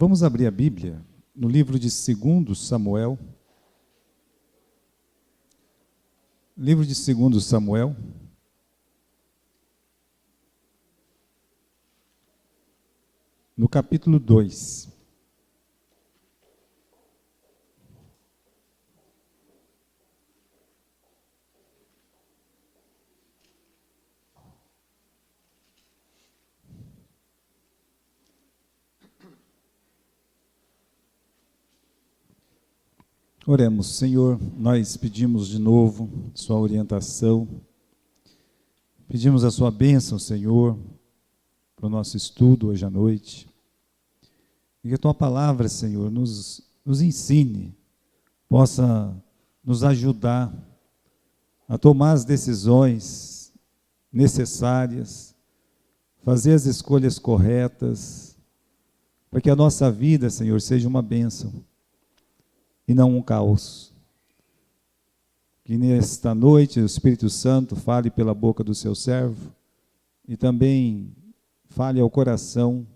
Vamos abrir a Bíblia no livro de 2 Samuel. Livro de 2 Samuel. No capítulo 2. Oremos. Senhor, nós pedimos de novo sua orientação, pedimos a sua bênção, Senhor, para o nosso estudo hoje à noite, e que a tua palavra, Senhor, nos ensine, possa nos ajudar a tomar as decisões necessárias, fazer as escolhas corretas, para que a nossa vida, Senhor, seja uma bênção e não um caos. Que nesta noite o Espírito Santo fale pela boca do seu servo e também fale ao coração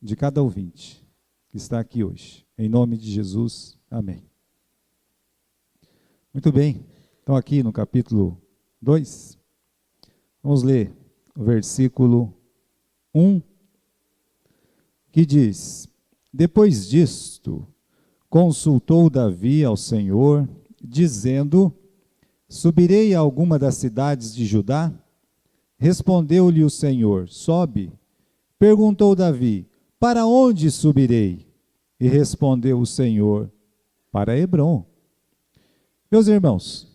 de cada ouvinte que está aqui hoje. Em nome de Jesus, amém. Muito bem, então aqui no capítulo 2, vamos ler o versículo 1, que diz: Depois disto, consultou Davi ao Senhor, dizendo: Subirei a alguma das cidades de Judá? Respondeu-lhe o Senhor: Sobe. Perguntou Davi: Para onde subirei? E respondeu o Senhor: Para Hebrom. Meus irmãos,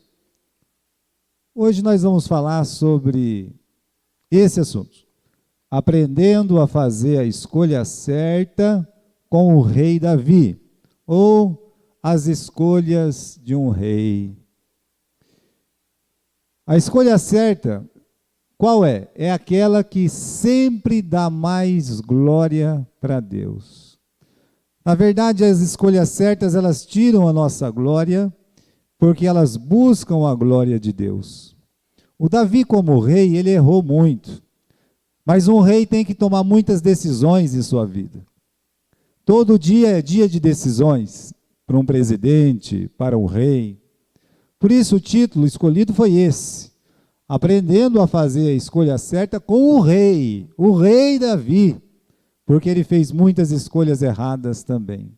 hoje nós vamos falar sobre esse assunto, aprendendo a fazer a escolha certa com o rei Davi, ou as escolhas de um rei. A escolha certa, qual é? É aquela que sempre dá mais glória para Deus. Na verdade, as escolhas certas, elas tiram a nossa glória, porque elas buscam a glória de Deus. O Davi, como rei, ele errou muito, mas um rei tem que tomar muitas decisões em sua vida. Todo dia é dia de decisões, para um presidente, para um rei. Por isso o título escolhido foi esse: Aprendendo a fazer a escolha certa com o rei Davi, porque ele fez muitas escolhas erradas também.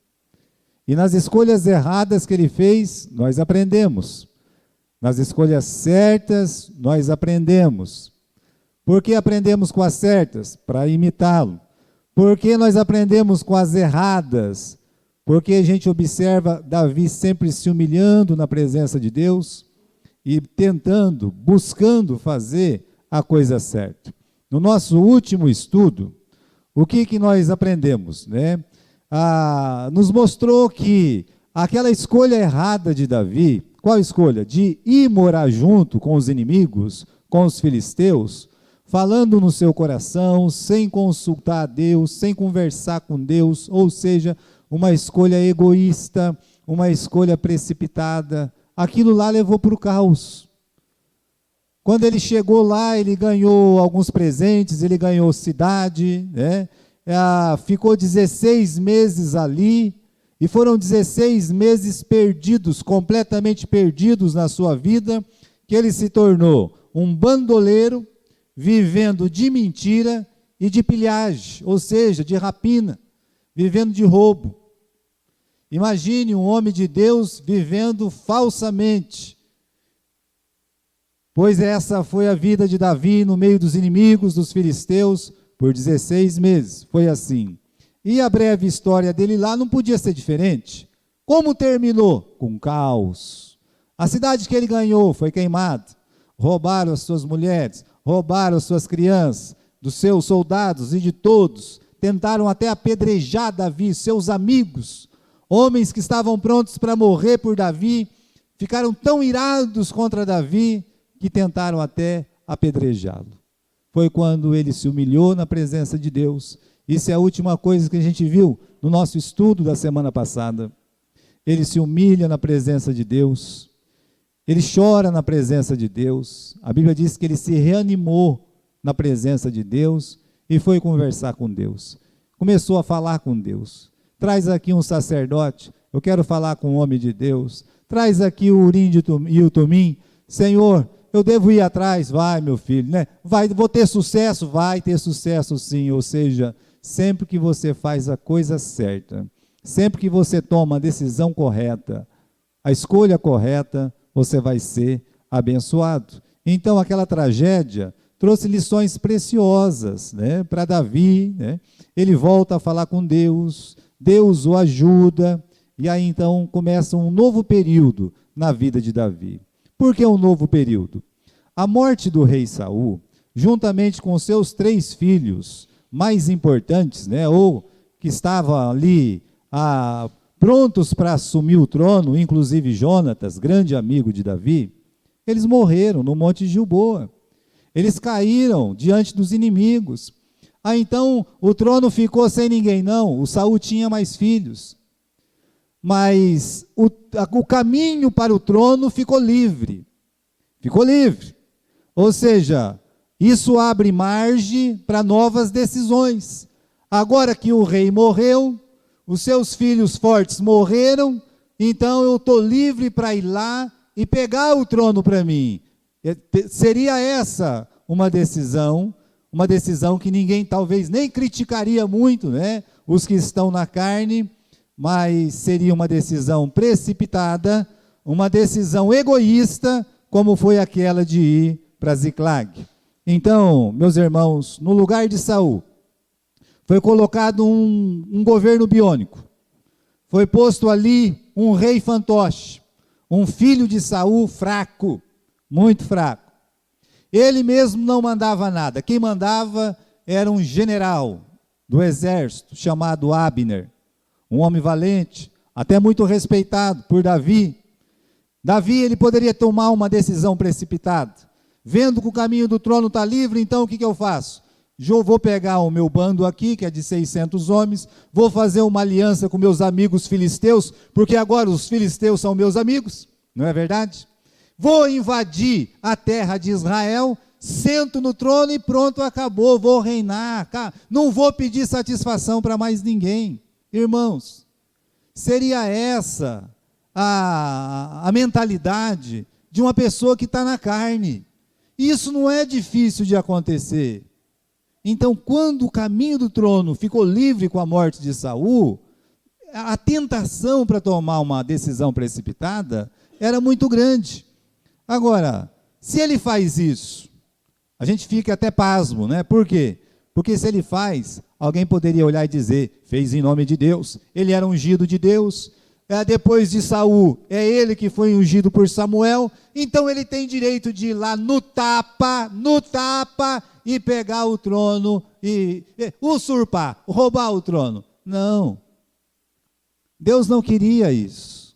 E nas escolhas erradas que ele fez, nós aprendemos. Nas escolhas certas, nós aprendemos. Por que aprendemos com as certas? Para imitá-lo. Por que nós aprendemos com as erradas? Porque a gente observa Davi sempre se humilhando na presença de Deus e tentando, buscando fazer a coisa certa. No nosso último estudo, o que nós aprendemos, né? Nos mostrou que aquela escolha errada de Davi, qual escolha? De ir morar junto com os inimigos, com os filisteus, falando no seu coração, sem consultar a Deus, sem conversar com Deus, ou seja, uma escolha egoísta, uma escolha precipitada. Aquilo lá levou para o caos. Quando ele chegou lá, ele ganhou alguns presentes, ele ganhou cidade, né? Ficou 16 meses ali, e foram 16 meses perdidos, completamente perdidos na sua vida, que ele se tornou um bandoleiro, vivendo de mentira e de pilhagem, ou seja, de rapina, vivendo de roubo. Imagine um homem de Deus vivendo falsamente, pois essa foi a vida de Davi no meio dos inimigos, dos filisteus, por 16 meses, foi assim. E a breve história dele lá não podia ser diferente. Como terminou? Com caos. A cidade que ele ganhou foi queimada, roubaram as suas mulheres, roubaram as suas crianças, dos seus soldados e de todos, tentaram até apedrejar Davi, seus amigos, homens que estavam prontos para morrer por Davi, ficaram tão irados contra Davi, que tentaram até apedrejá-lo. Foi quando ele se humilhou na presença de Deus. Isso é a última coisa que a gente viu no nosso estudo da semana passada. Ele se humilha na presença de Deus, ele chora na presença de Deus. A Bíblia diz que ele se reanimou na presença de Deus e foi conversar com Deus. Começou a falar com Deus. traz aqui um sacerdote, eu quero falar com o homem de Deus, traz aqui o Urim e o Tumim. Senhor, eu devo ir atrás? Vai, meu filho, né? Vou ter sucesso? Vai ter sucesso sim. Ou seja, sempre que você faz a coisa certa, sempre que você toma a decisão correta, a escolha correta, você vai ser abençoado. Então, aquela tragédia trouxe lições preciosas, né, para Davi, né? Ele volta a falar com Deus, Deus o ajuda, e aí então começa um novo período na vida de Davi. Por que um novo período? A morte do rei Saul, juntamente com seus 3 filhos mais importantes, né, ou que estavam ali prontos para assumir o trono, inclusive Jonatas, grande amigo de Davi, eles morreram no Monte Gilboa. Eles caíram diante dos inimigos. Então o trono ficou sem ninguém, não. O Saul tinha mais filhos. Mas o caminho para o trono ficou livre. Ficou livre. Ou seja, isso abre margem para novas decisões. Agora que o rei morreu, os seus filhos fortes morreram, então eu estou livre para ir lá e pegar o trono para mim. Seria essa uma decisão que ninguém talvez nem criticaria muito, né? Os que estão na carne, mas seria uma decisão precipitada, uma decisão egoísta, como foi aquela de ir para Ziclag. Então, meus irmãos, no lugar de Saul, foi colocado um governo biônico, foi posto ali um rei fantoche, um filho de Saul fraco, muito fraco. Ele mesmo não mandava nada, quem mandava era um general do exército, chamado Abner, um homem valente, até muito respeitado por Davi. Davi, ele poderia tomar uma decisão precipitada, vendo que o caminho do trono está livre, então o que eu faço? Vou pegar o meu bando aqui, que é de 600 homens, vou fazer uma aliança com meus amigos filisteus, porque agora os filisteus são meus amigos, não é verdade? Vou invadir a terra de Israel, sento no trono e pronto, acabou, vou reinar, não vou pedir satisfação para mais ninguém. Irmãos, seria essa a mentalidade de uma pessoa que está na carne. Isso não é difícil de acontecer. Então, quando o caminho do trono ficou livre com a morte de Saul, a tentação para tomar uma decisão precipitada era muito grande. Agora, se ele faz isso, a gente fica até pasmo, né? Por quê? Porque se ele faz, alguém poderia olhar e dizer, fez em nome de Deus, ele era ungido de Deus, depois de Saul, é ele que foi ungido por Samuel, então ele tem direito de ir lá no tapa, e pegar o trono, e usurpar, roubar o trono. Não. Deus não queria isso.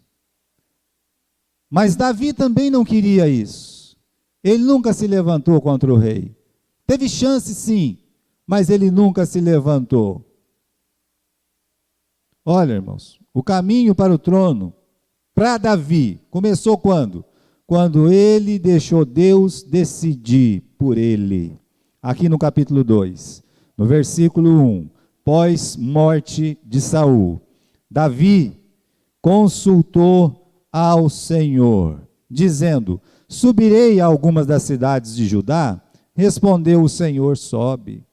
Mas Davi também não queria isso. Ele nunca se levantou contra o rei. Teve chance sim, mas ele nunca se levantou. Olha, irmãos, o caminho para o trono, para Davi, começou quando? Quando ele deixou Deus decidir por ele. Aqui no capítulo 2, no versículo 1, pós morte de Saul, Davi consultou ao Senhor, dizendo, subirei a algumas das cidades de Judá? Respondeu o Senhor, sobe.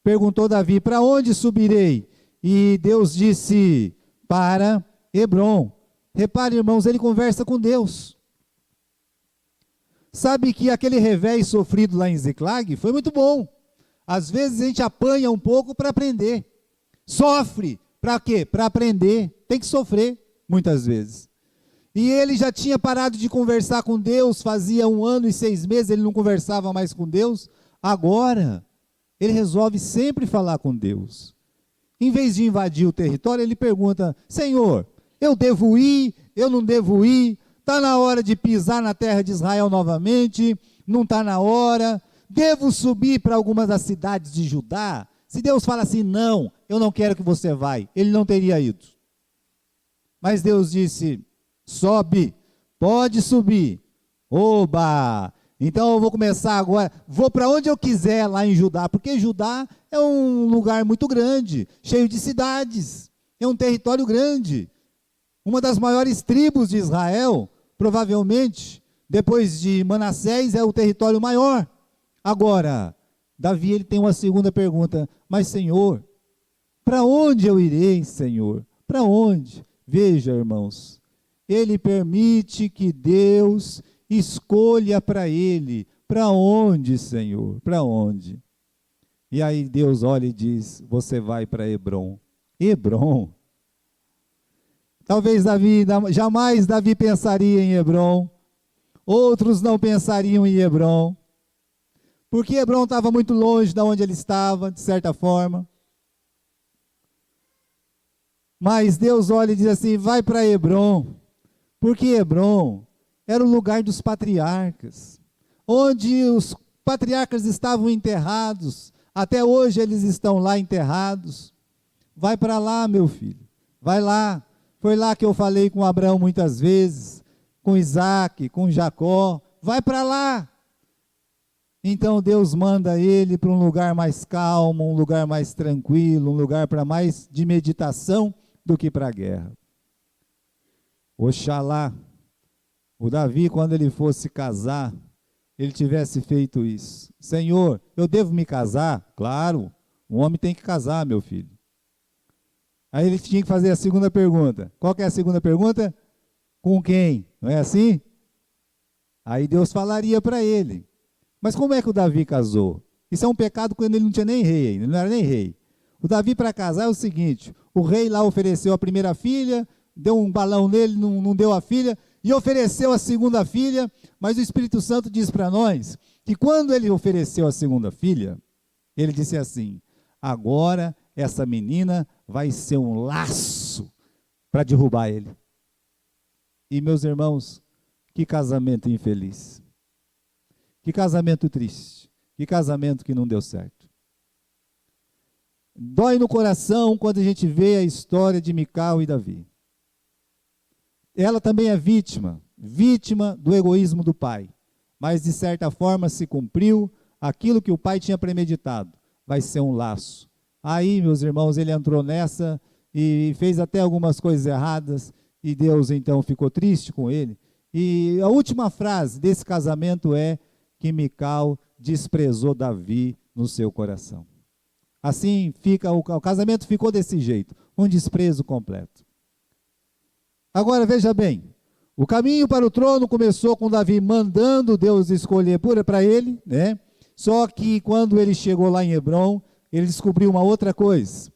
Perguntou Davi, para onde subirei? E Deus disse, para Hebrom. Repare, irmãos, ele conversa com Deus. Sabe que aquele revés sofrido lá em Ziclag foi muito bom. Às vezes a gente apanha um pouco para aprender. Sofre, para quê? Para aprender. Tem que sofrer, muitas vezes. E ele já tinha parado de conversar com Deus, fazia 1 ano e 6 meses, ele não conversava mais com Deus. Agora, ele resolve sempre falar com Deus. Em vez de invadir o território, ele pergunta, Senhor, eu devo ir, eu não devo ir? Está na hora de pisar na terra de Israel novamente? Não está na hora? Devo subir para algumas das cidades de Judá? Se Deus fala assim, não, eu não quero que você vá, ele não teria ido. Mas Deus disse, sobe, pode subir. Oba! Então eu vou começar agora, vou para onde eu quiser lá em Judá, porque Judá é um lugar muito grande, cheio de cidades. É um território grande. Uma das maiores tribos de Israel, provavelmente, depois de Manassés, é o território maior. Agora, Davi ele tem uma segunda pergunta: mas Senhor, para onde eu irei, Senhor? Para onde? Veja, irmãos, ele permite que Deus escolha para ele. Para onde, Senhor? Para onde? E aí Deus olha e diz: você vai para Hebrom. Hebrom? Talvez jamais Davi pensaria em Hebrom. Outros não pensariam em Hebrom. Porque Hebrom estava muito longe de onde ele estava, de certa forma. Mas Deus olha e diz assim: vai para Hebrom. Porque Hebrom era o lugar dos patriarcas, onde os patriarcas estavam enterrados. Até hoje eles estão lá enterrados. Vai para lá, meu filho, vai lá. Foi lá que eu falei com Abraão muitas vezes, com Isaac, com Jacó. Vai para lá. Então Deus manda ele para um lugar mais calmo, um lugar mais tranquilo, um lugar para mais de meditação do que para a guerra. Oxalá o Davi, quando ele fosse casar, ele tivesse feito isso. Senhor, eu devo me casar? Claro, um homem tem que casar, meu filho. Aí ele tinha que fazer a segunda pergunta. Qual que é a segunda pergunta? Com quem? Não é assim? Aí Deus falaria para ele. Mas como é que o Davi casou? Isso é um pecado quando ele não tinha nem rei, ele não era nem rei. O Davi, para casar, é o seguinte: o rei lá ofereceu a primeira filha, deu um balão nele, não deu a filha, e ofereceu a segunda filha, mas o Espírito Santo diz para nós que quando ele ofereceu a segunda filha, ele disse assim: agora essa menina vai ser um laço para derrubar ele. E meus irmãos, que casamento infeliz, que casamento triste, que casamento que não deu certo. Dói no coração quando a gente vê a história de Mical e Davi. Ela também é vítima do egoísmo do pai, mas de certa forma se cumpriu aquilo que o pai tinha premeditado, vai ser um laço. Aí, meus irmãos, ele entrou nessa e fez até algumas coisas erradas, e Deus então ficou triste com ele. E a última frase desse casamento é que Mical desprezou Davi no seu coração. Assim fica, o casamento ficou desse jeito, um desprezo completo. Agora veja bem, o caminho para o trono começou com Davi mandando Deus escolher para ele, né? Só que quando ele chegou lá em Hebrom, ele descobriu uma outra coisa.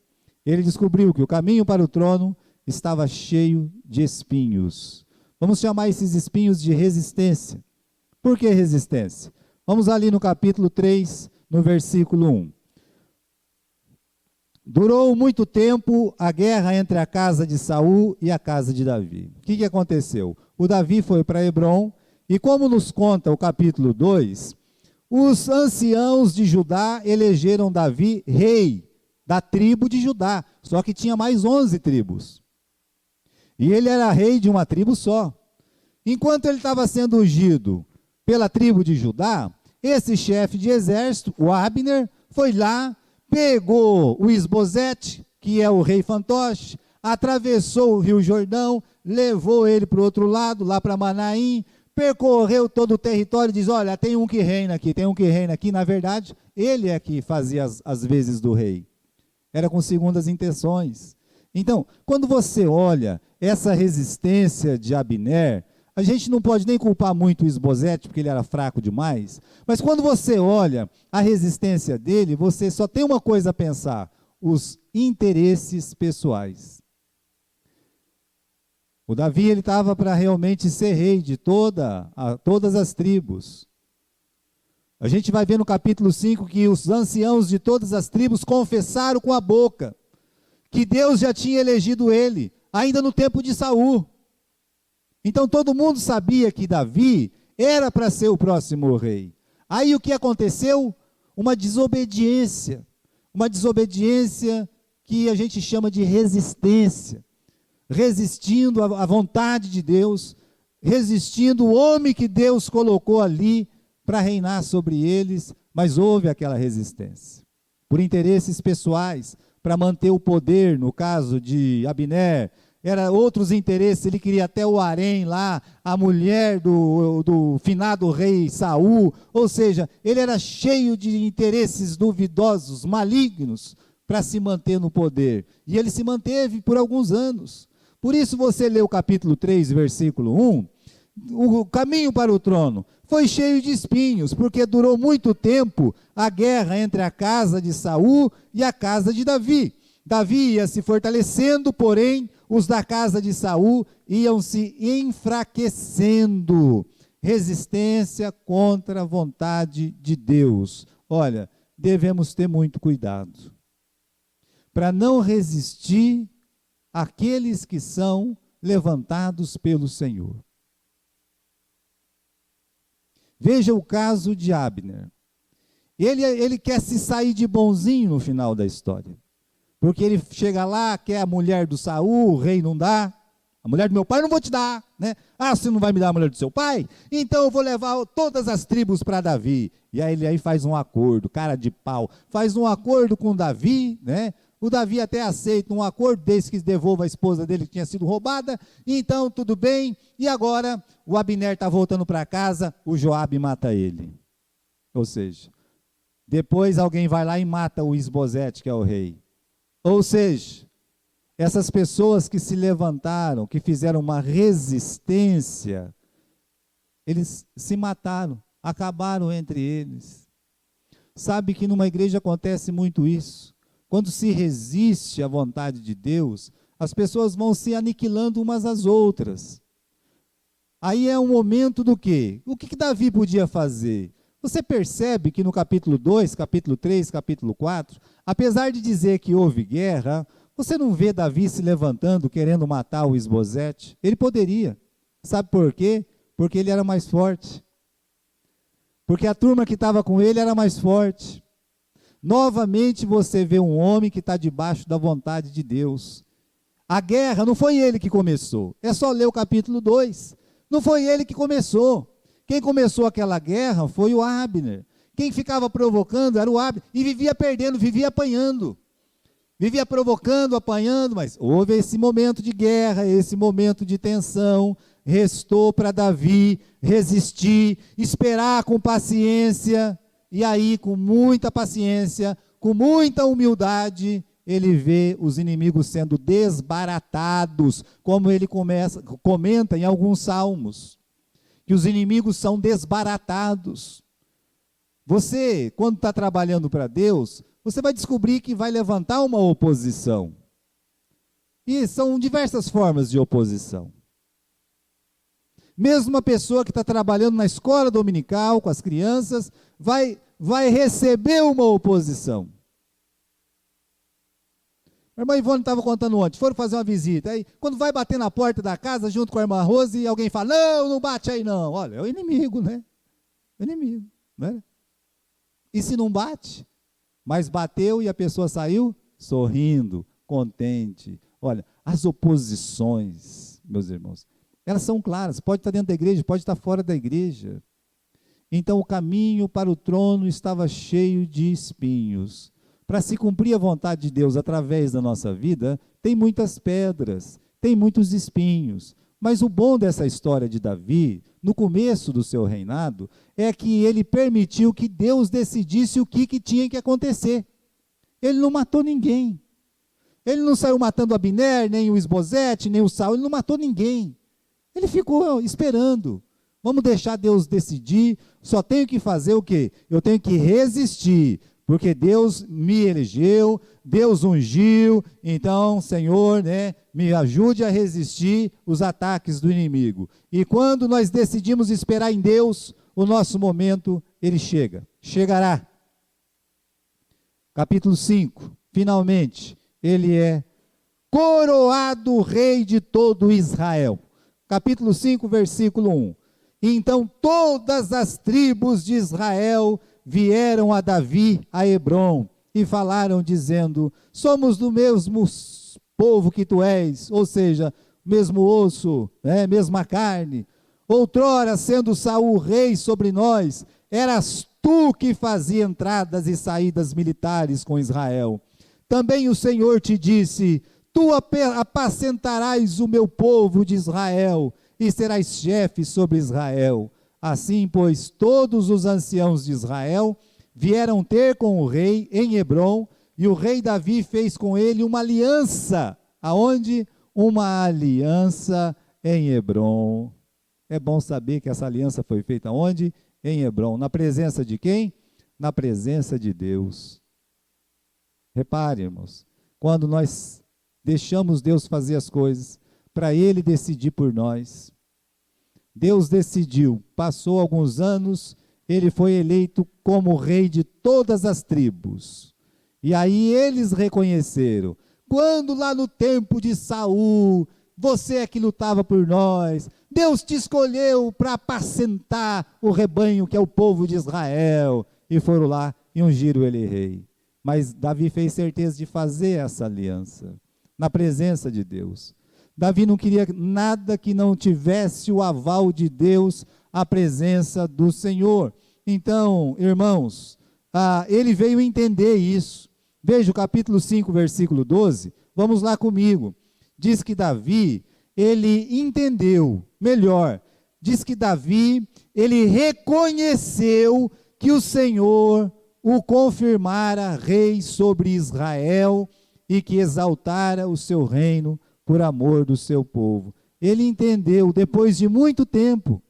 Ele descobriu que o caminho para o trono estava cheio de espinhos. Vamos chamar esses espinhos de resistência. Por que resistência? Vamos ali no capítulo 3, no versículo 1. Durou muito tempo a guerra entre a casa de Saul e a casa de Davi. O que aconteceu? O Davi foi para Hebrom, e como nos conta o capítulo 2, os anciãos de Judá elegeram Davi rei da tribo de Judá, só que tinha mais 11 tribos. E ele era rei de uma tribo só. Enquanto ele estava sendo ungido pela tribo de Judá, esse chefe de exército, o Abner, foi lá, pegou o Isbosete, que é o rei fantoche, atravessou o rio Jordão, levou ele para o outro lado, lá para Manaim, percorreu todo o território e diz: olha, tem um que reina aqui, tem um que reina aqui. Na verdade, ele é que fazia as vezes do rei. Era com segundas intenções. Então, quando você olha essa resistência de Abner, a gente não pode nem culpar muito o Isbosete, porque ele era fraco demais, mas quando você olha a resistência dele, você só tem uma coisa a pensar: os interesses pessoais. O Davi estava para realmente ser rei de todas as tribos. A gente vai ver no capítulo 5 que os anciãos de todas as tribos confessaram com a boca que Deus já tinha elegido ele, ainda no tempo de Saul. Então todo mundo sabia que Davi era para ser o próximo rei. Aí o que aconteceu? Uma desobediência que a gente chama de resistência. Resistindo à vontade de Deus, resistindo o homem que Deus colocou ali para reinar sobre eles, mas houve aquela resistência, por interesses pessoais, para manter o poder, no caso de Abner, era outros interesses, ele queria até o harém lá, a mulher do finado rei Saul, ou seja, ele era cheio de interesses duvidosos, malignos, para se manter no poder, e ele se manteve por alguns anos. Por isso você lê o capítulo 3, versículo 1, o caminho para o trono foi cheio de espinhos, porque durou muito tempo a guerra entre a casa de Saul e a casa de Davi. Davi ia se fortalecendo, porém, os da casa de Saul iam se enfraquecendo. Resistência contra a vontade de Deus. Olha, devemos ter muito cuidado para não resistir àqueles que são levantados pelo Senhor. Veja o caso de Abner. Ele quer se sair de bonzinho no final da história. Porque ele chega lá, quer a mulher do Saul, o rei não dá. A mulher do meu pai eu não vou te dar, né? Ah, você não vai me dar a mulher do seu pai? Então eu vou levar todas as tribos para Davi. E aí ele faz um acordo, cara de pau. Faz um acordo com Davi, né? O Davi até aceita um acordo, desde que devolva a esposa dele que tinha sido roubada. Então tudo bem. E agora o Abner está voltando para casa, o Joabe mata ele. Ou seja, depois alguém vai lá e mata o Isbosete, que é o rei. Ou seja, essas pessoas que se levantaram, que fizeram uma resistência, eles se mataram, acabaram entre eles. Sabe que numa igreja acontece muito isso. Quando se resiste à vontade de Deus, as pessoas vão se aniquilando umas às outras. Aí é um momento do quê? O que Davi podia fazer? Você percebe que no capítulo 2, capítulo 3, capítulo 4, apesar de dizer que houve guerra, você não vê Davi se levantando, querendo matar o Isbosete. Ele poderia. Sabe por quê? Porque ele era mais forte. Porque a turma que estava com ele era mais forte. Novamente você vê um homem que está debaixo da vontade de Deus. A guerra não foi ele que começou. É só ler o capítulo 2. Não foi ele que começou. Quem começou aquela guerra foi o Abner. Quem ficava provocando era o Abner. E vivia perdendo, vivia apanhando. Vivia provocando, apanhando, mas houve esse momento de guerra, esse momento de tensão. Restou para Davi resistir, esperar com paciência. E aí, com muita paciência, com muita humildade, ele vê os inimigos sendo desbaratados, como ele comenta em alguns salmos, que os inimigos são desbaratados. Você, quando está trabalhando para Deus, você vai descobrir que vai levantar uma oposição. E são diversas formas de oposição. Mesmo uma pessoa que está trabalhando na escola dominical com as crianças, vai receber uma oposição. A irmã Ivone estava contando ontem, foram fazer uma visita, aí quando vai bater na porta da casa, junto com a irmã Rose, e alguém fala, não bate aí não. Olha, é o inimigo, né? É o inimigo, né? E se não bate? Mas bateu e a pessoa saiu sorrindo, contente. Olha, as oposições, meus irmãos, elas são claras, pode estar dentro da igreja, pode estar fora da igreja. Então o caminho para o trono estava cheio de espinhos. Para se cumprir a vontade de Deus através da nossa vida, tem muitas pedras, tem muitos espinhos. Mas o bom dessa história de Davi, no começo do seu reinado, é que ele permitiu que Deus decidisse o que tinha que acontecer. Ele não matou ninguém. Ele não saiu matando Abner, nem o Isbosete, nem o Saul, ele não matou ninguém. Ele ficou esperando. Vamos deixar Deus decidir, só tenho que fazer o quê? Eu tenho que resistir, porque Deus me elegeu, Deus ungiu, então, Senhor, né, me ajude a resistir os ataques do inimigo. E quando nós decidimos esperar em Deus, o nosso momento, ele chegará. Capítulo 5, finalmente, ele é coroado rei de todo Israel. Capítulo 5, versículo 1. Então todas as tribos de Israel vieram a Davi, a Hebrom, e falaram dizendo, somos do mesmo povo que tu és, ou seja, mesmo osso, mesma carne. Outrora, sendo Saul rei sobre nós, eras tu que fazia entradas e saídas militares com Israel. Também o Senhor te disse: tu apacentarás o meu povo de Israel, e serás chefe sobre Israel. Assim, pois, todos os anciãos de Israel vieram ter com o rei em Hebrom, e o rei Davi fez com ele uma aliança. Aonde? Uma aliança em Hebrom. É bom saber que essa aliança foi feita onde? Em Hebrom. Na presença de quem? Na presença de Deus. Repare, irmãos, quando nós deixamos Deus fazer as coisas, para Ele decidir por nós. Deus decidiu, passou alguns anos, ele foi eleito como rei de todas as tribos. E aí eles reconheceram, quando lá no tempo de Saul, você é que lutava por nós, Deus te escolheu para apacentar o rebanho que é o povo de Israel, e foram lá e ungiram ele rei. Mas Davi fez certeza de fazer essa aliança, na presença de Deus. Davi não queria nada que não tivesse o aval de Deus, a presença do Senhor. Então, irmãos, ele veio entender isso. Veja o capítulo 5, versículo 12, vamos lá comigo. Diz que Davi, ele entendeu, melhor, diz que Davi, ele reconheceu que o Senhor o confirmara rei sobre Israel e que exaltara o seu reino por amor do seu povo. Ele entendeu, depois de muito tempo,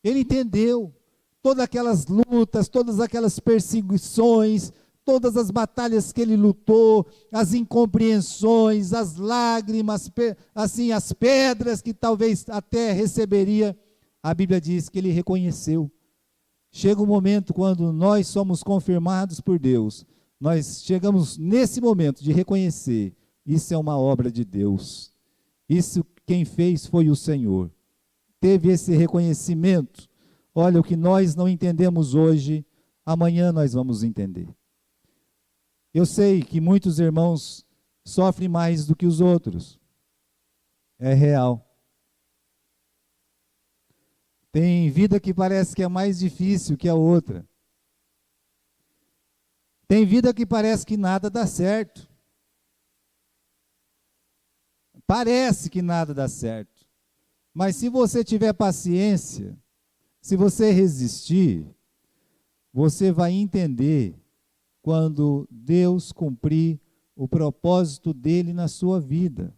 ele entendeu todas aquelas lutas, todas aquelas perseguições, todas as batalhas que ele lutou, as incompreensões, as lágrimas, assim, as pedras que talvez até receberia. A Bíblia diz que ele reconheceu. Chega um momento quando nós somos confirmados por Deus, nós chegamos nesse momento de reconhecer, isso é uma obra de Deus, isso quem fez foi o Senhor, teve esse reconhecimento. Olha, o que nós não entendemos hoje, amanhã nós vamos entender. Eu sei que muitos irmãos sofrem mais do que os outros, é real. Tem vida que parece que é mais difícil que a outra. Tem vida que parece que nada dá certo. Parece que nada dá certo. Mas se você tiver paciência, se você resistir, você vai entender quando Deus cumprir o propósito dele na sua vida.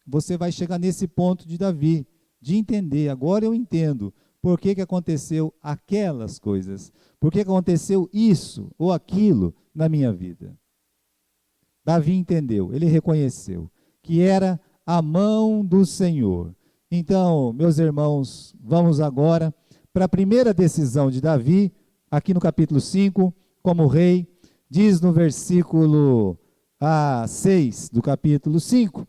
Você vai chegar nesse ponto de Davi, de entender, agora eu entendo por que aconteceu aquelas coisas, por que aconteceu isso ou aquilo na minha vida. Davi entendeu, ele reconheceu que era a mão do Senhor. Então, meus irmãos, vamos agora para a primeira decisão de Davi, aqui no capítulo 5, como rei, diz no versículo 6 do capítulo 5,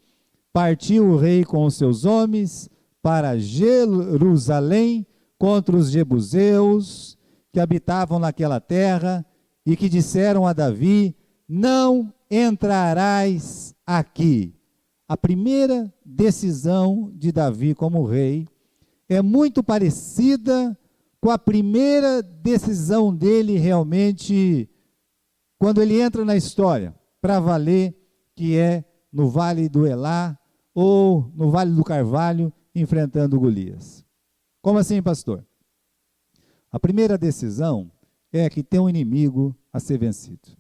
partiu o rei com os seus homens para Jerusalém contra os jebuseus que habitavam naquela terra e que disseram a Davi: não entrarás aqui. A primeira decisão de Davi como rei é muito parecida com a primeira decisão dele realmente quando ele entra na história para valer, que é no Vale do Elá ou no Vale do Carvalho, enfrentando Golias. Como assim, pastor? A primeira decisão é que tem um inimigo a ser vencido.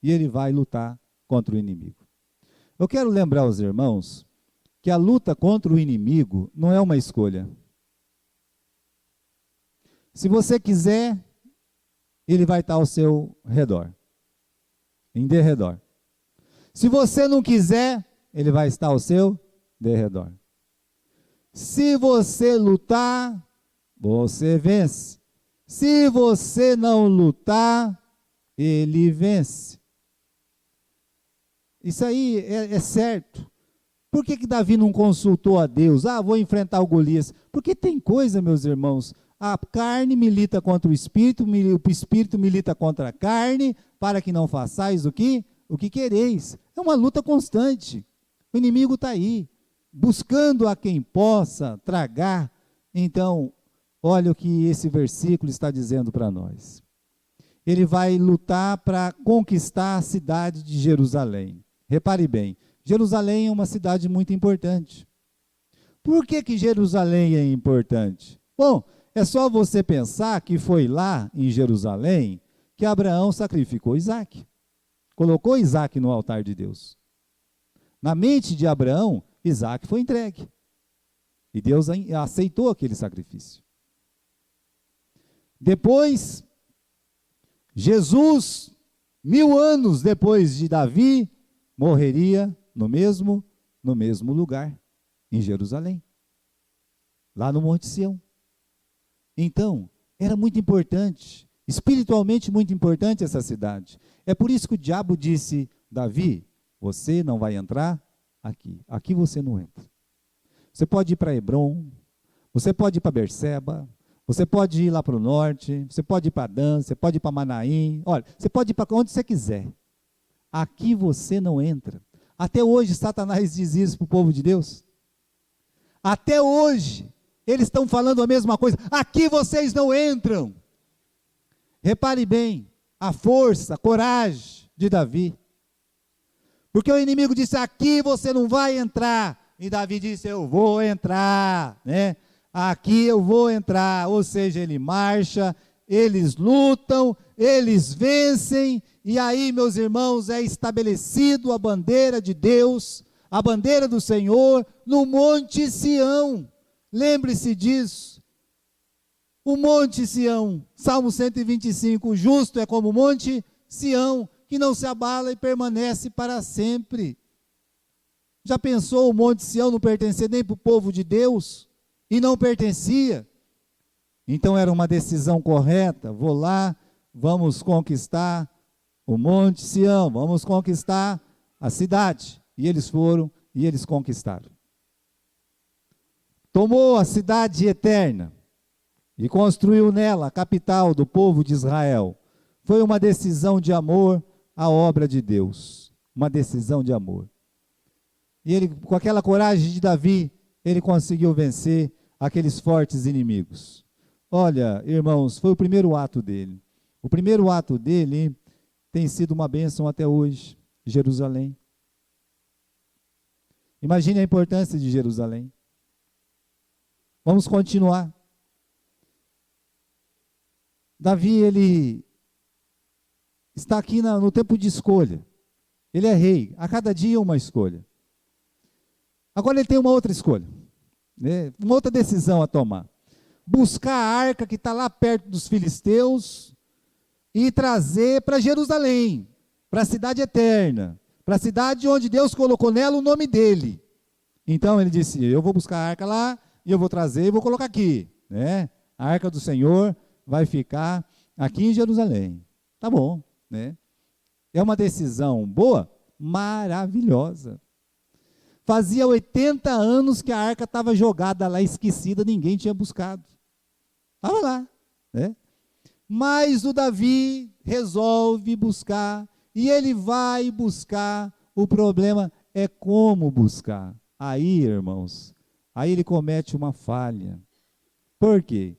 E ele vai lutar contra o inimigo. Eu quero lembrar aos irmãos que a luta contra o inimigo não é uma escolha. Se você quiser, ele vai estar ao seu redor, em derredor. Se você não quiser, ele vai estar ao seu derredor. Se você lutar, você vence. Se você não lutar, ele vence. Isso aí é certo. Por que Davi não consultou a Deus? Vou enfrentar o Golias. Porque tem coisa, meus irmãos, a carne milita contra o espírito milita contra a carne, para que não façais o que quereis. É uma luta constante. O inimigo está aí, buscando a quem possa tragar. Então, olha o que esse versículo está dizendo para nós. ele vai lutar para conquistar a cidade de Jerusalém. Repare bem, Jerusalém é uma cidade muito importante. Por que Jerusalém é importante? Bom, é só você pensar que foi lá em Jerusalém que Abraão sacrificou Isaac. Colocou Isaac no altar de Deus. Na mente de Abraão, Isaac foi entregue. E Deus aceitou aquele sacrifício. Depois, Jesus, 1000 anos depois de Davi, morreria no mesmo lugar, em Jerusalém, lá no Monte Sião. Então, era muito importante, espiritualmente muito importante essa cidade. É por isso que o diabo disse: Davi, você não vai entrar aqui você não entra. Você pode ir para Hebron, você pode ir para Berseba, você pode ir lá para o norte, você pode ir para Dan, você pode ir para Manaim, olha, você pode ir para onde você quiser. Aqui você não entra. Até hoje Satanás diz isso para o povo de Deus. Até hoje eles estão falando a mesma coisa. Aqui vocês não entram. Repare bem a força, a coragem de Davi. Porque o inimigo disse: aqui você não vai entrar. E Davi disse: eu vou entrar, né? Aqui eu vou entrar. Ou seja, ele marcha, eles lutam, eles vencem, e aí, meus irmãos, é estabelecido a bandeira de Deus, a bandeira do Senhor, no Monte Sião. Lembre-se disso. O Monte Sião, Salmo 125, o justo é como o Monte Sião, que não se abala e permanece para sempre. Já pensou o Monte Sião não pertencer nem para o povo de Deus? E não pertencia. Então era uma decisão correta: vou lá, vamos conquistar o Monte Sião, vamos conquistar a cidade. E eles foram e eles conquistaram. Tomou a cidade eterna e construiu nela a capital do povo de Israel. Foi uma decisão de amor à obra de Deus, uma decisão de amor. E ele, com aquela coragem de Davi, ele conseguiu vencer aqueles fortes inimigos. Olha, irmãos, foi o primeiro ato dele. O primeiro ato dele tem sido uma bênção até hoje, Jerusalém. Imagine a importância de Jerusalém. Vamos continuar. Davi, ele está aqui no tempo de escolha. Ele é rei, a cada dia uma escolha. Agora ele tem uma outra escolha, né? Uma outra decisão a tomar. Buscar a arca que está lá perto dos filisteus e trazer para Jerusalém, para a cidade eterna, para a cidade onde Deus colocou nela o nome dele. Então ele disse: eu vou buscar a arca lá, e eu vou trazer e vou colocar aqui, né? A arca do Senhor vai ficar aqui em Jerusalém. Tá bom, né? É uma decisão boa? Maravilhosa. Fazia 80 anos que a arca estava jogada lá, esquecida, ninguém tinha buscado. Estava lá, né? Mas o Davi resolve buscar, e ele vai buscar. O problema é como buscar. Aí, irmãos, aí ele comete uma falha. Por quê?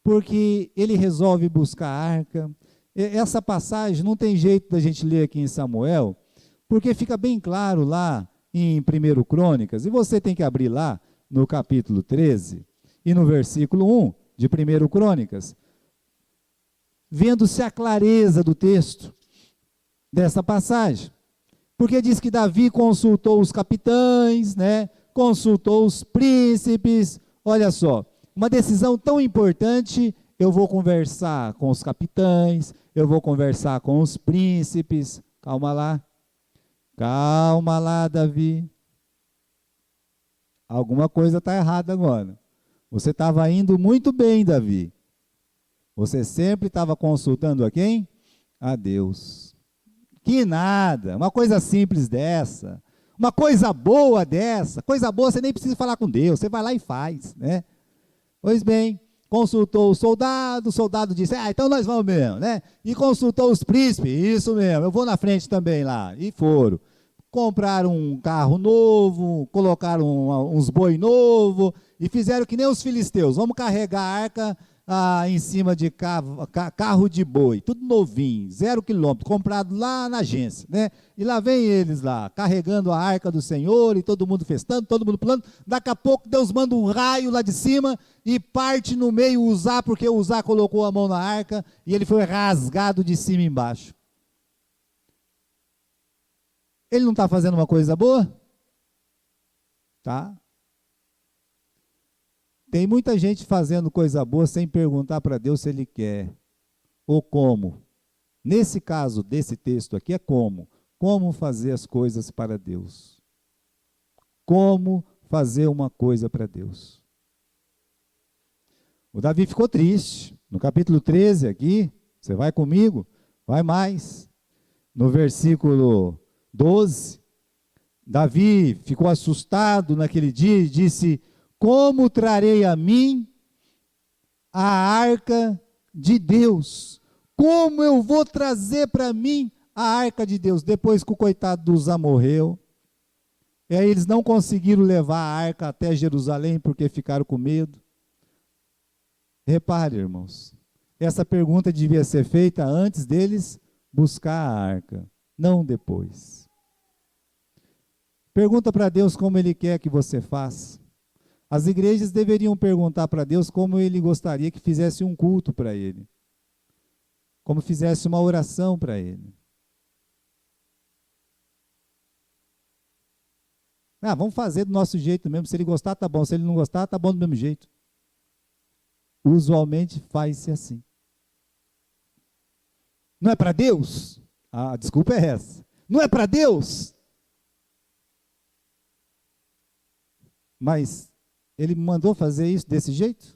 Porque ele resolve buscar a arca. Essa passagem não tem jeito da gente ler aqui em Samuel, porque fica bem claro lá em 1 Crônicas, e você tem que abrir lá no capítulo 13 e no versículo 1 de 1 Crônicas, vendo-se a clareza do texto dessa passagem. Porque diz que Davi consultou os capitães, né? Consultou os príncipes. Olha só, uma decisão tão importante, eu vou conversar com os capitães, eu vou conversar com os príncipes. Calma lá, Davi. Alguma coisa está errada agora. Você estava indo muito bem, Davi. Você sempre estava consultando a quem? A Deus. Que nada, uma coisa simples dessa, uma coisa boa dessa, coisa boa você nem precisa falar com Deus, você vai lá e faz, né? Pois bem, consultou o soldado disse: então nós vamos mesmo, né? E consultou os príncipes: isso mesmo, eu vou na frente também lá. E foram. Compraram um carro novo, colocaram uns boi novo, e fizeram que nem os filisteus: vamos carregar a arca em cima de carro de boi, tudo novinho, 0 quilômetro, comprado lá na agência, né? E lá vem eles lá, carregando a arca do Senhor, e todo mundo festando, todo mundo pulando. Daqui a pouco Deus manda um raio lá de cima, e parte no meio Uzá, porque Uzá colocou a mão na arca, e ele foi rasgado de cima e embaixo. Ele não está fazendo uma coisa boa? Tá? Tem muita gente fazendo coisa boa sem perguntar para Deus se Ele quer, ou como. Nesse caso desse texto aqui é como. Como fazer as coisas para Deus. Como fazer uma coisa para Deus. O Davi ficou triste. No capítulo 13 aqui, você vai comigo? Vai mais. No versículo 12, Davi ficou assustado naquele dia e disse: como trarei a mim a arca de Deus? Como eu vou trazer para mim a arca de Deus? Depois que o coitado de Uzá morreu, e aí eles não conseguiram levar a arca até Jerusalém porque ficaram com medo. Repare, irmãos, essa pergunta devia ser feita antes deles buscar a arca, não depois. Pergunta para Deus como Ele quer que você faça. As igrejas deveriam perguntar para Deus como Ele gostaria que fizesse um culto para Ele. Como fizesse uma oração para Ele. Vamos fazer do nosso jeito mesmo. Se Ele gostar, tá bom. Se Ele não gostar, tá bom do mesmo jeito. Usualmente faz-se assim. Não é para Deus? A desculpa é essa. Não é para Deus? Mas Ele mandou fazer isso desse jeito?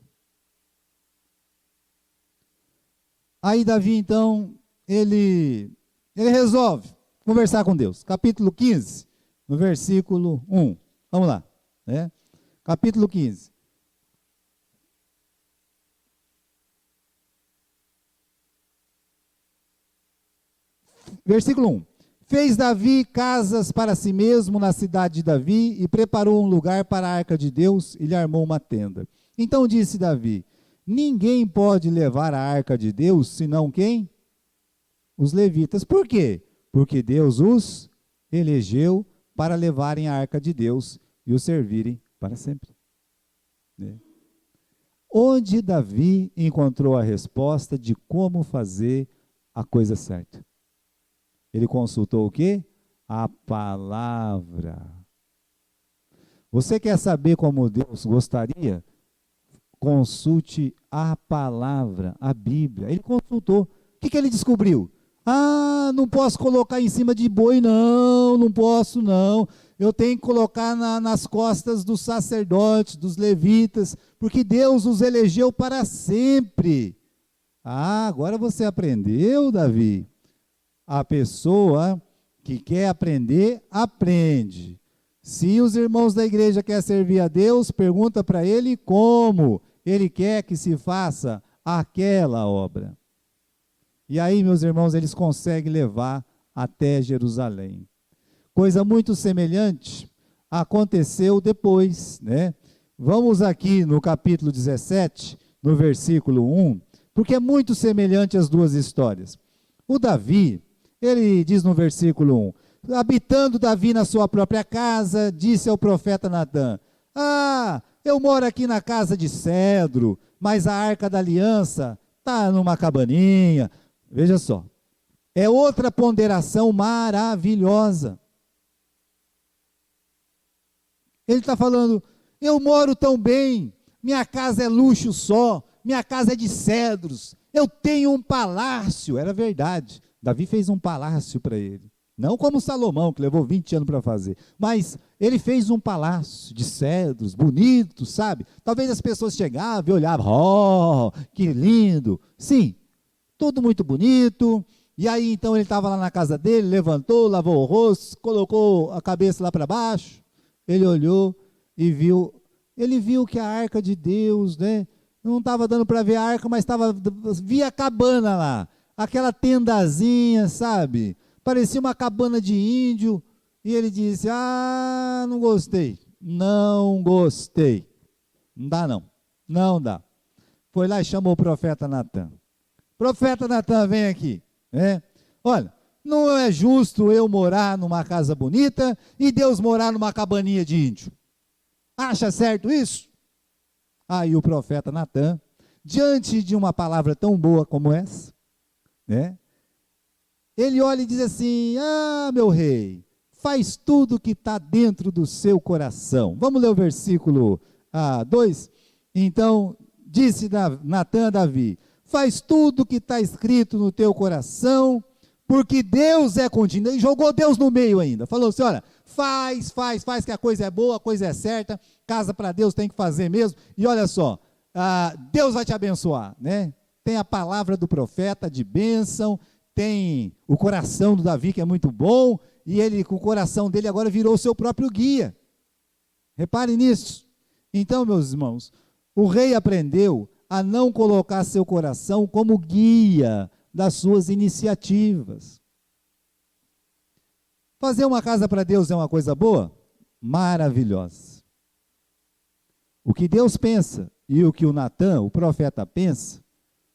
Aí Davi, então, ele resolve conversar com Deus. Capítulo 15, no versículo 1. Vamos lá. Né? Capítulo 15. Versículo 1. Fez Davi casas para si mesmo na cidade de Davi e preparou um lugar para a arca de Deus e lhe armou uma tenda. Então disse Davi: ninguém pode levar a arca de Deus, senão quem? Os levitas. Por quê? Porque Deus os elegeu para levarem a arca de Deus e o servirem para sempre. Né? Onde Davi encontrou a resposta de como fazer a coisa certa? Ele consultou o quê? A palavra. Você quer saber como Deus gostaria? Consulte a palavra, a Bíblia. Ele consultou. O que ele descobriu? Não posso colocar em cima de boi, não posso não. Eu tenho que colocar nas costas dos sacerdotes, dos levitas, porque Deus os elegeu para sempre. Agora você aprendeu, Davi. A pessoa que quer aprender, aprende. Se os irmãos da igreja querem servir a Deus, pergunta para ele como ele quer que se faça aquela obra. E aí, meus irmãos, eles conseguem levar até Jerusalém. Coisa muito semelhante aconteceu depois, né? Vamos aqui no capítulo 17, no versículo 1, porque é muito semelhante as duas histórias. O Davi, ele diz no versículo 1, habitando Davi na sua própria casa, disse ao profeta Natã: eu moro aqui na casa de cedro, mas a arca da aliança está numa cabaninha. Veja só, é outra ponderação maravilhosa. Ele está falando: eu moro tão bem, minha casa é luxo só, minha casa é de cedros, eu tenho um palácio. Era verdade. Davi fez um palácio para ele. Não como Salomão, que levou 20 anos para fazer. Mas ele fez um palácio de cedros, bonito, sabe? Talvez as pessoas chegavam e olhavam, que lindo. Sim, tudo muito bonito. E aí então ele estava lá na casa dele, levantou, lavou o rosto, colocou a cabeça lá para baixo. Ele olhou e viu, ele viu que a arca de Deus, né? Não estava dando para ver a arca, mas via a cabana lá. Aquela tendazinha, sabe? Parecia uma cabana de índio. E ele disse: não gostei. Não gostei. Não dá não. Não dá. foi lá e chamou o profeta Natan. Profeta Natan, vem aqui. Olha, não é justo eu morar numa casa bonita e Deus morar numa cabaninha de índio. Acha certo isso? Aí o profeta Natan, diante de uma palavra tão boa como essa, ele olha e diz assim: ah, meu rei, faz tudo que está dentro do seu coração. Vamos ler o versículo 2? Então, disse Natan a Davi: faz tudo que está escrito no teu coração, porque Deus é contigo. Ele jogou Deus no meio ainda. Falou assim: olha, faz que a coisa é boa, a coisa é certa, casa para Deus tem que fazer mesmo. E olha só, Deus vai te abençoar, Tem a palavra do profeta de bênção, tem o coração do Davi que é muito bom, e ele, com o coração dele, agora virou o seu próprio guia. Reparem nisso. Então, meus irmãos, o rei aprendeu a não colocar seu coração como guia das suas iniciativas. Fazer uma casa para Deus é uma coisa boa? Maravilhosa. O que Deus pensa e o que o Natan, o profeta, pensa,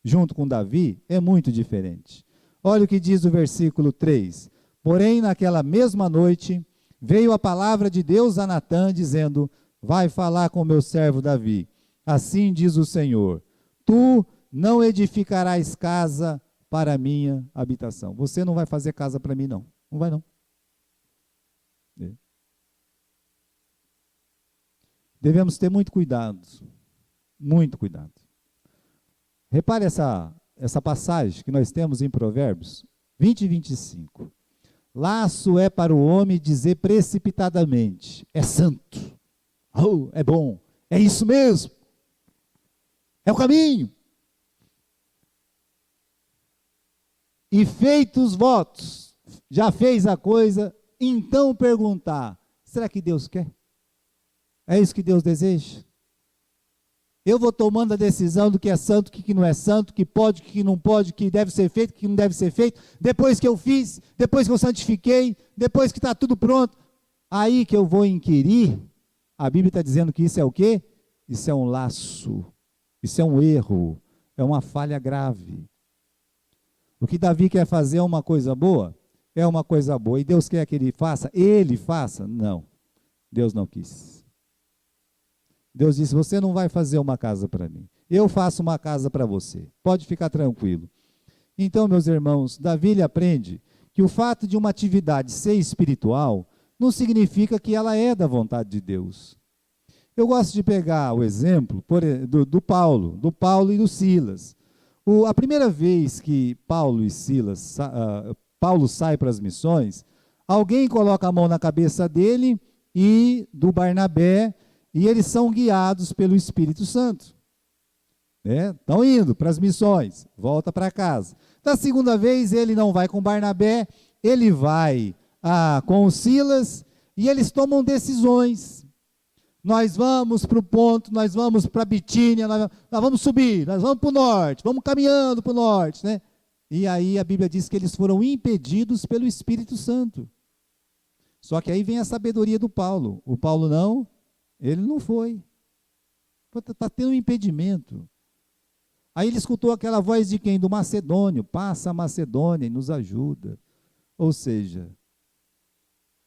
junto com Davi, é muito diferente. Olha o que diz o versículo 3. Porém, naquela mesma noite, veio a palavra de Deus a Natan, dizendo: vai falar com meu servo Davi. Assim diz o Senhor: tu não edificarás casa para a minha habitação. Você não vai fazer casa para mim, não. Não vai, não. Devemos ter muito cuidado. Muito cuidado. Repare essa passagem que nós temos em Provérbios 20 e 25. Laço é para o homem dizer precipitadamente: é santo, é bom, é isso mesmo, é o caminho. E feitos votos, já fez a coisa, então perguntar: será que Deus quer? É isso que Deus deseja? Eu vou tomando a decisão do que é santo, o que não é santo, o que pode, o que não pode, o que deve ser feito, o que não deve ser feito, depois que eu fiz, depois que eu santifiquei, depois que está tudo pronto, aí que eu vou inquirir. A Bíblia está dizendo que isso é o quê? Isso é um laço, isso é um erro, é uma falha grave. O que Davi quer fazer é uma coisa boa? É uma coisa boa. E Deus quer que ele faça? Ele faça? Não. Deus não quis. Deus disse: você não vai fazer uma casa para mim. Eu faço uma casa para você. Pode ficar tranquilo. Então, meus irmãos, Davi ele aprende que o fato de uma atividade ser espiritual não significa que ela é da vontade de Deus. Eu gosto de pegar o exemplo do Paulo e do Silas. A primeira vez que Paulo sai para as missões, alguém coloca a mão na cabeça dele e do Barnabé, e eles são guiados pelo Espírito Santo. Estão indo para as missões, volta para casa. Da segunda vez ele não vai com Barnabé, ele vai com o Silas, e eles tomam decisões. Nós vamos para o ponto, nós vamos para Bitínia, nós vamos subir, nós vamos para o norte, vamos caminhando para o norte. E aí a Bíblia diz que eles foram impedidos pelo Espírito Santo. Só que aí vem a sabedoria do Paulo. O Paulo não, ele não foi. Está tendo um impedimento. Aí ele escutou aquela voz de quem? Do Macedônio. Passa a Macedônia e nos ajuda. Ou seja,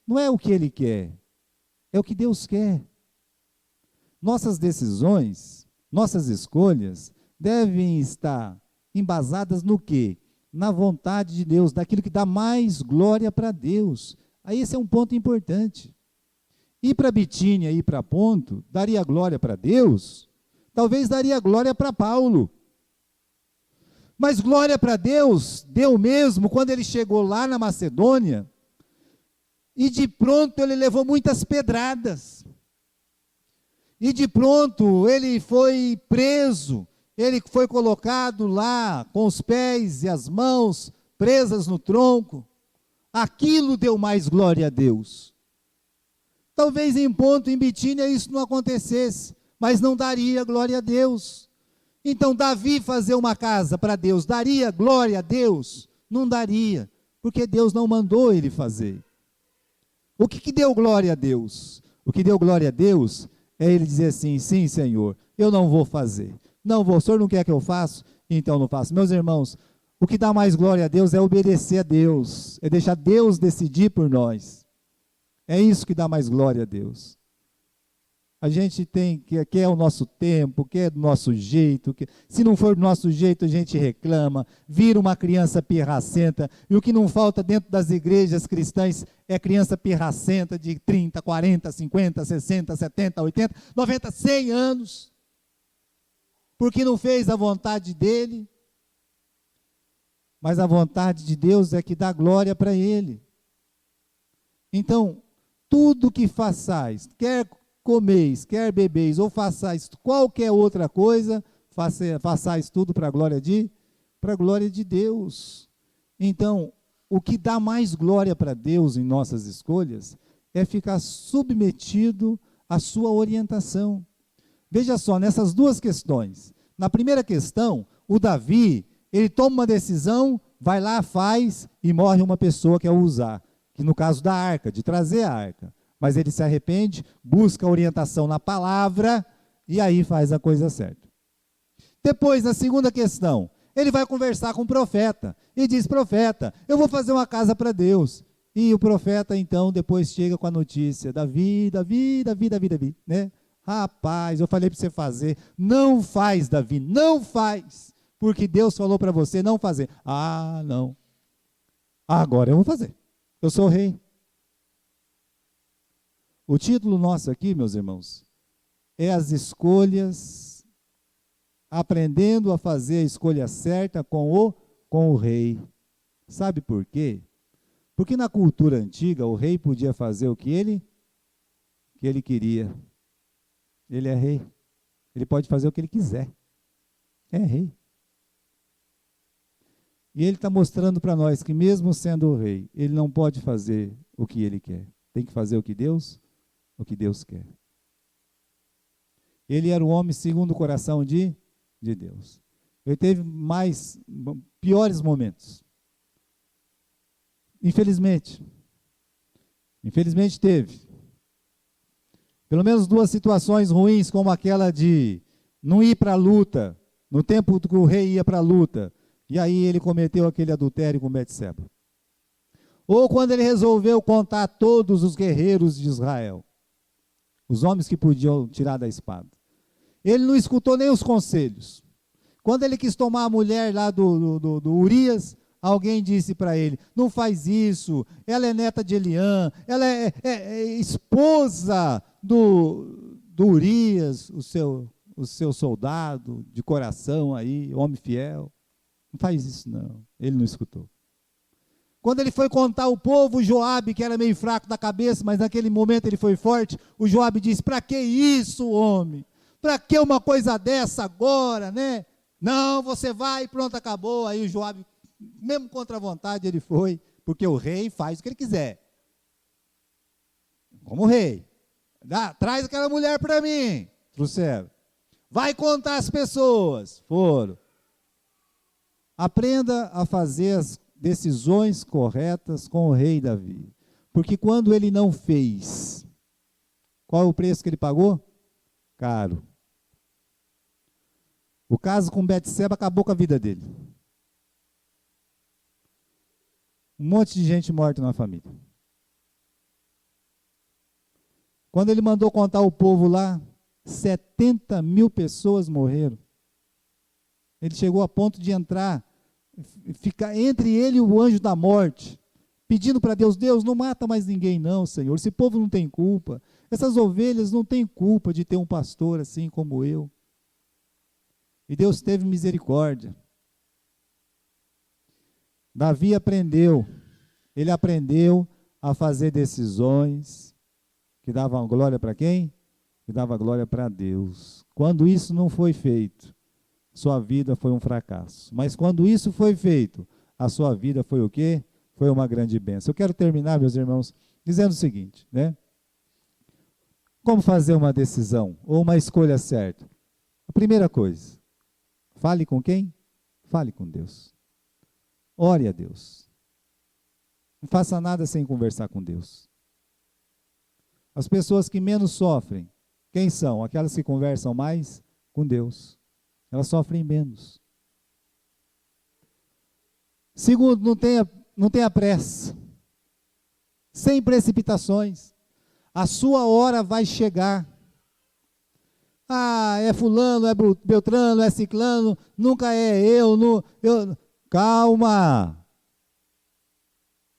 não é o que ele quer, é o que Deus quer. Nossas decisões, nossas escolhas devem estar embasadas no quê? Na vontade de Deus, daquilo que dá mais glória para Deus. Aí esse é um ponto importante. Ir para Bitínia, ir para Ponto, daria glória para Deus? Talvez daria glória para Paulo. Mas glória para Deus deu mesmo quando ele chegou lá na Macedônia, e de pronto ele levou muitas pedradas. E de pronto ele foi preso, ele foi colocado lá com os pés e as mãos presas no tronco. Aquilo deu mais glória a Deus. Talvez em Ponto, em Bitínia, isso não acontecesse, mas não daria glória a Deus. Então, Davi fazer uma casa para Deus, daria glória a Deus? Não daria, porque Deus não mandou ele fazer. O que deu glória a Deus? O que deu glória a Deus é ele dizer assim: sim, Senhor, eu não vou fazer. Não vou, o senhor não quer que eu faça? Então não faço. Meus irmãos, o que dá mais glória a Deus é obedecer a Deus, é deixar Deus decidir por nós. É isso que dá mais glória a Deus. A gente quer o nosso tempo, quer do nosso jeito. Se não for do nosso jeito, a gente reclama, vira uma criança pirracenta. E o que não falta dentro das igrejas cristãs é criança pirracenta de 30, 40, 50, 60, 70, 80, 90, 100 anos. Porque não fez a vontade dele. Mas a vontade de Deus é que dá glória para ele. Então, tudo que façais, quer comeis, quer bebeis, ou façais qualquer outra coisa, façais tudo para a glória de Deus. Então, o que dá mais glória para Deus em nossas escolhas é ficar submetido à sua orientação. Veja só, nessas duas questões. Na primeira questão, o Davi, ele toma uma decisão, vai lá, faz, e morre uma pessoa que é o Uzá, que no caso da arca, de trazer a arca. Mas ele se arrepende, busca orientação na palavra, e aí faz a coisa certa. Depois, na segunda questão, ele vai conversar com o profeta, e diz: profeta, eu vou fazer uma casa para Deus. E o profeta, então, depois chega com a notícia: Davi, né? Rapaz, eu falei para você fazer, não faz, Davi, não faz, porque Deus falou para você não fazer. Ah, não, agora eu vou fazer, eu sou o rei. O título nosso aqui, meus irmãos, é as escolhas, aprendendo a fazer a escolha certa com o rei. Sabe por quê? Porque na cultura antiga, o rei podia fazer o que ele queria. Ele é rei. Ele pode fazer o que ele quiser. É rei. E ele está mostrando para nós que mesmo sendo o rei, ele não pode fazer o que ele quer. Tem que fazer o que Deus quer. Ele era o homem segundo o coração de Deus. Ele teve piores momentos. Infelizmente teve. Pelo menos duas situações ruins, como aquela de não ir para a luta, no tempo que o rei ia para a luta, e aí ele cometeu aquele adultério com Betseba. Ou quando ele resolveu contar todos os guerreiros de Israel, os homens que podiam tirar da espada. Ele não escutou nem os conselhos. Quando ele quis tomar a mulher lá do Urias, alguém disse para ele: não faz isso, ela é neta de Eliã, ela é esposa do Urias, o seu soldado de coração aí, homem fiel. Não faz isso não, ele não escutou. Quando ele foi contar ao povo, Joabe, que era meio fraco da cabeça, mas naquele momento ele foi forte, o Joabe disse: para que isso, homem? Para que uma coisa dessa agora, né? Não, você vai e pronto, acabou. Aí o Joabe, mesmo contra a vontade, ele foi, porque o rei faz o que ele quiser. Como rei. Traz aquela mulher para mim. Trouxeram. Vai contar as pessoas. Foram. Aprenda a fazer as decisões corretas com o rei Davi. Porque quando ele não fez, qual é o preço que ele pagou? Caro. O caso com Betseba acabou com a vida dele. Um monte de gente morta na família. Quando ele mandou contar o povo lá, 70 mil pessoas morreram. Ele chegou a ponto de ficar entre ele e o anjo da morte, pedindo para Deus: Deus, não mata mais ninguém não, Senhor, esse povo não tem culpa, essas ovelhas não têm culpa de ter um pastor assim como eu. E Deus teve misericórdia. Davi ele aprendeu a fazer decisões que davam glória para quem? Que dava glória para Deus. Quando isso não foi feito, sua vida foi um fracasso. Mas quando isso foi feito, a sua vida foi o quê? Foi uma grande bênção. Eu quero terminar, meus irmãos, dizendo o seguinte, né? Como fazer uma decisão ou uma escolha certa? A primeira coisa, fale com quem? Fale com Deus. Ore a Deus. Não faça nada sem conversar com Deus. As pessoas que menos sofrem, quem são? Aquelas que conversam mais com Deus. elas sofrem menos. Segundo, não tenha pressa, sem precipitações. A sua hora vai chegar. Ah, é fulano, é Beltrano, é ciclano, nunca é eu. Calma.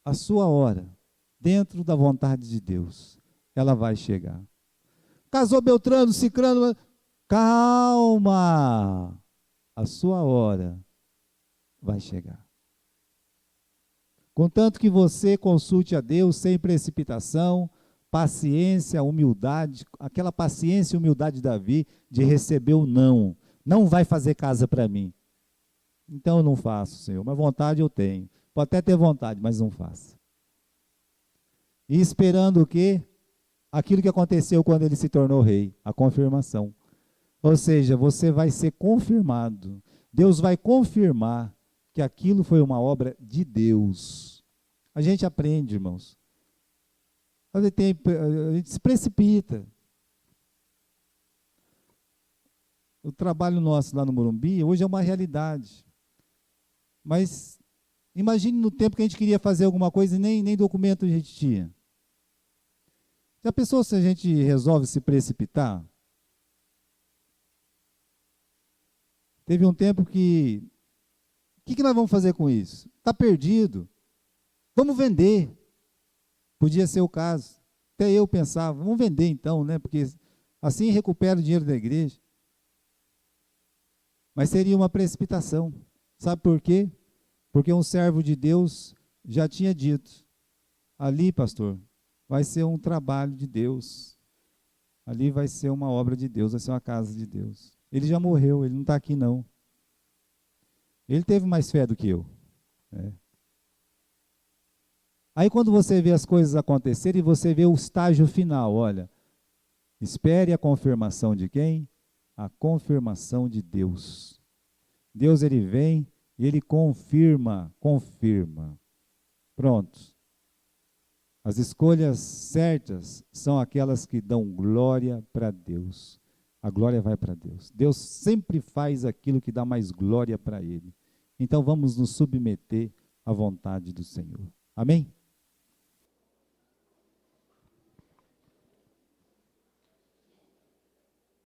A sua hora, dentro da vontade de Deus, ela vai chegar. Casou Beltrano, ciclano, calma. A sua hora vai chegar. Contanto que você consulte a Deus sem precipitação, paciência, humildade, aquela paciência e humildade de Davi de receber o não. Não vai fazer casa para mim. Então eu não faço, Senhor, mas vontade eu tenho. Pode até ter vontade, mas não faça. E esperando o quê? Aquilo que aconteceu quando ele se tornou rei, a confirmação. Ou seja, você vai ser confirmado. Deus vai confirmar que aquilo foi uma obra de Deus. A gente aprende, irmãos. A gente se precipita. O trabalho nosso lá no Morumbi, hoje é uma realidade. Mas imagine no tempo que a gente queria fazer alguma coisa e nem documento a gente tinha. Já pensou se a gente resolve se precipitar? Teve um tempo que... O que nós vamos fazer com isso? Está perdido. Vamos vender. Podia ser o caso. Até eu pensava, vamos vender então, né? Porque assim recupera o dinheiro da igreja. Mas seria uma precipitação. Sabe por quê? Porque um servo de Deus já tinha dito, ali, pastor, vai ser um trabalho de Deus. Ali vai ser uma obra de Deus, vai ser uma casa de Deus. Ele já morreu, ele não está aqui não. Ele teve mais fé do que eu. Aí quando você vê as coisas acontecerem, você vê o estágio final, olha, espere a confirmação de quem? A confirmação de Deus. Deus, ele vem e ele confirma. Pronto. As escolhas certas são aquelas que dão glória para Deus. A glória vai para Deus. Deus sempre faz aquilo que dá mais glória para Ele. Então vamos nos submeter à vontade do Senhor. Amém?